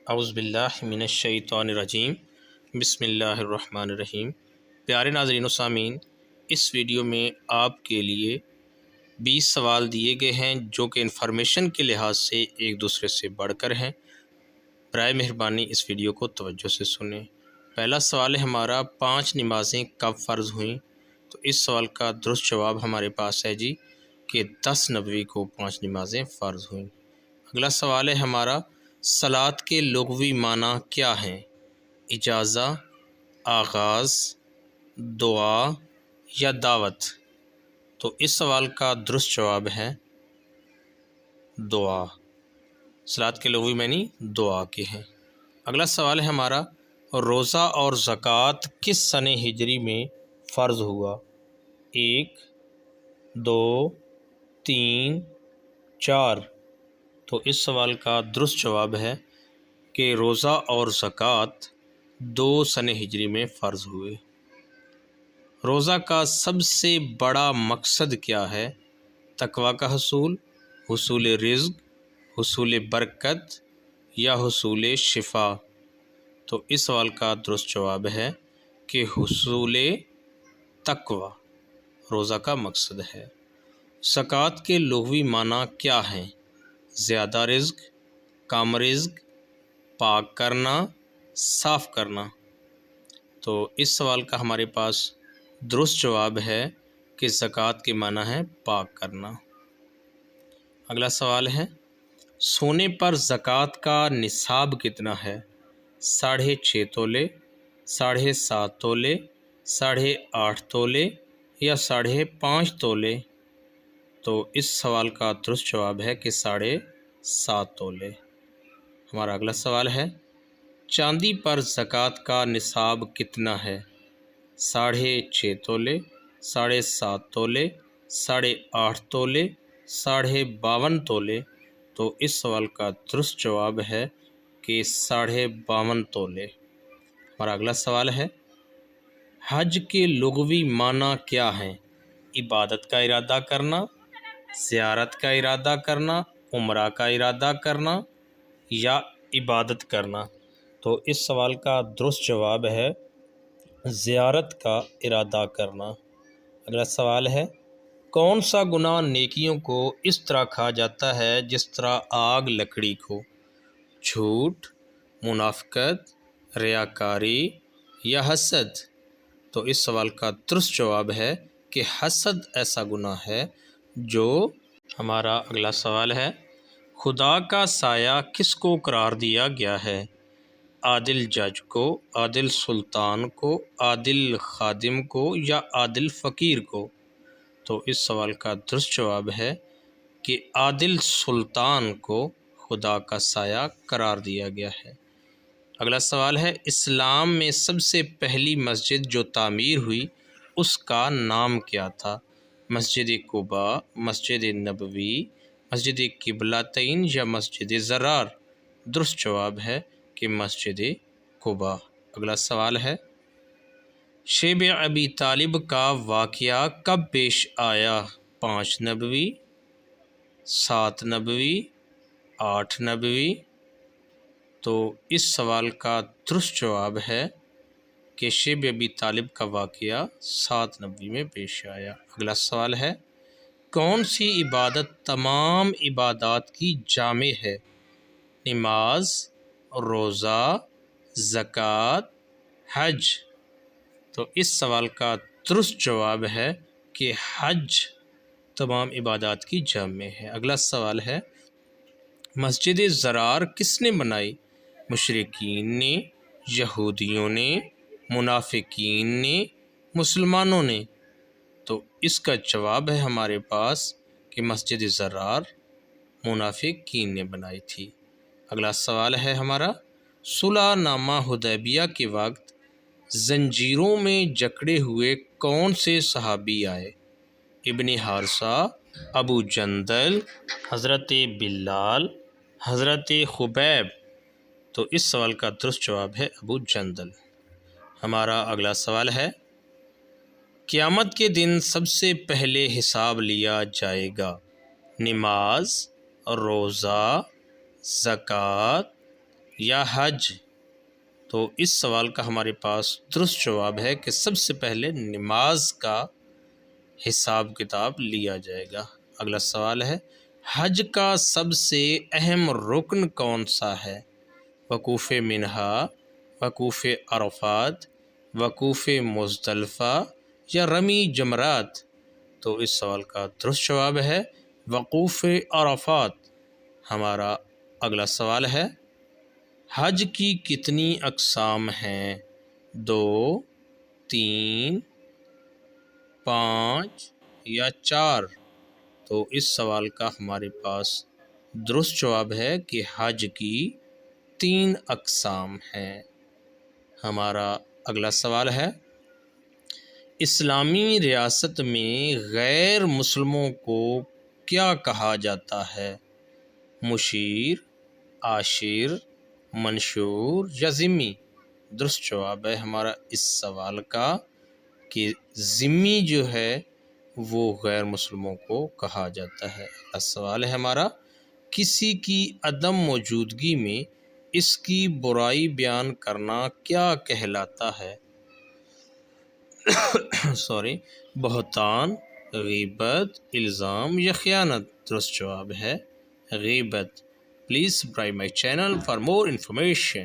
اعوذ باللہ من الشیطان الرجیم بسم اللہ الرحمن الرحیم۔ پیارے ناظرین و سامعین، اس ویڈیو میں آپ کے لیے 20 سوال دیے گئے ہیں جو کہ انفارمیشن کے لحاظ سے ایک دوسرے سے بڑھ کر ہیں۔ برائے مہربانی اس ویڈیو کو توجہ سے سنیں۔ پہلا سوال ہے ہمارا، 5 نمازیں کب فرض ہوئیں؟ تو اس سوال کا درست جواب ہمارے پاس ہے جی کہ 10 نبوی کو 5 نمازیں فرض ہوئیں۔ اگلا سوال ہے ہمارا، صلاۃ کے لغوی معنی کیا ہیں؟ اجازہ، آغاز، دعا یا دعوت؟ تو اس سوال کا درست جواب ہے دعا۔ صلاۃ کے لغوی معنی دعا کے ہیں۔ اگلا سوال ہے ہمارا، روزہ اور زکوٰۃ کس سنہ ہجری میں فرض ہوا؟ 1، 2، 3، 4؟ تو اس سوال کا درست جواب ہے کہ روزہ اور زکوٰۃ 2 سنہ ہجری میں فرض ہوئے۔ روزہ کا سب سے بڑا مقصد کیا ہے؟ تقویٰ کا حصول، حصول رزق، حصول برکت یا حصول شفا؟ تو اس سوال کا درست جواب ہے کہ حصول تقویٰ روزہ کا مقصد ہے۔ زکوٰۃ کے لغوی معنی کیا ہیں؟ زیادہ رزق، کم رزق، پاک کرنا، صاف کرنا؟ تو اس سوال کا ہمارے پاس درست جواب ہے کہ زکوٰۃ کے معنی ہے پاک کرنا۔ اگلا سوال ہے، سونے پر زکوٰۃ کا نصاب کتنا ہے؟ 6.5 تولے، 7.5 تولے، 8.5 تولے یا 5.5 تولے؟ تو اس سوال کا درست جواب ہے کہ 7.5 تولے۔ ہمارا اگلا سوال ہے، چاندی پر زکوٰۃ کا نصاب کتنا ہے؟ 6.5 تولے، 7.5 تولے، 8.5 تولے، 52.5 تولے؟ تو اس سوال کا درست جواب ہے کہ 52.5 تولے۔ ہمارا اگلا سوال ہے، حج کے لغوی معنی کیا ہیں؟ عبادت کا ارادہ کرنا، زیارت کا ارادہ کرنا، عمرہ کا ارادہ کرنا یا عبادت کرنا؟ تو اس سوال کا درست جواب ہے زیارت کا ارادہ کرنا۔ اگلا سوال ہے، کون سا گناہ نیکیوں کو اس طرح کھا جاتا ہے جس طرح آگ لکڑی کو؟ جھوٹ، منافقت، ریاکاری یا حسد؟ تو اس سوال کا درست جواب ہے کہ حسد ایسا گناہ ہے جو۔ ہمارا اگلا سوال ہے، خدا کا سایہ کس کو قرار دیا گیا ہے؟ عادل جج کو، عادل سلطان کو، عادل خادم کو یا عادل فقیر کو؟ تو اس سوال کا درست جواب ہے کہ عادل سلطان کو خدا کا سایہ قرار دیا گیا ہے۔ اگلا سوال ہے، اسلام میں سب سے پہلی مسجد جو تعمیر ہوئی اس کا نام کیا تھا؟ مسجد قباء، مسجد نبوی، مسجد قبلتین یا مسجد ضرار؟ درست جواب ہے کہ مسجد قباء۔ اگلا سوال ہے، شیب ابی طالب کا واقعہ کب پیش آیا؟ 5 نبوی، 7 نبوی، 8 نبوی؟ تو اس سوال کا درست جواب ہے کہ شیب ابی طالب کا واقعہ 7 نبوی میں پیش آیا۔ اگلا سوال ہے، کون سی عبادت تمام عبادات کی جامع ہے؟ نماز، روزہ، زکوٰۃ، حج؟ تو اس سوال کا درست جواب ہے کہ حج تمام عبادات کی جامع ہے۔ اگلا سوال ہے، مسجد ضرار کس نے بنائی؟ مشرکین نے، یہودیوں نے، منافقین نے، مسلمانوں نے؟ تو اس کا جواب ہے ہمارے پاس کہ مسجد ضرار منافقین نے بنائی تھی۔ اگلا سوال ہے ہمارا، صلح نامہ حدیبیہ کے وقت زنجیروں میں جکڑے ہوئے کون سے صحابی آئے؟ ابن حارثہ، ابو جندل، حضرت بلال، حضرت خبیب؟ تو اس سوال کا درست جواب ہے ابو جندل۔ ہمارا اگلا سوال ہے، قیامت کے دن سب سے پہلے حساب لیا جائے گا؟ نماز، روزہ، زکوٰۃ، یا حج؟ تو اس سوال کا ہمارے پاس درست جواب ہے کہ سب سے پہلے نماز کا حساب کتاب لیا جائے گا۔ اگلا سوال ہے حج کا سب سے اہم رکن کون سا ہے؟ وقوف منہا، وقوف عرفات، وقوف مزدلفہ یا رمی جمرات؟ تو اس سوال کا درست جواب ہے وقوف عرفات۔ ہمارا اگلا سوال ہے حج کی کتنی اقسام ہیں؟ 2، 3، 5 یا 4؟ تو اس سوال کا ہمارے پاس درست جواب ہے کہ حج کی 3 اقسام ہیں۔ ہمارا اگلا سوال ہے اسلامی ریاست میں غیر مسلموں کو کیا کہا جاتا ہے؟ مشیر، عاشر، منشور یا ذمی؟ درست جواب ہے ہمارا اس سوال کا کہ ذمی جو ہے وہ غیر مسلموں کو کہا جاتا ہے۔ اگلا سوال ہے ہمارا کسی کی عدم موجودگی میں اس کی برائی بیان کرنا کیا کہلاتا ہے؟ بہتان، غیبت، الزام یا خیانت؟ درست جواب ہے غیبت۔ Please subscribe my channel for more information.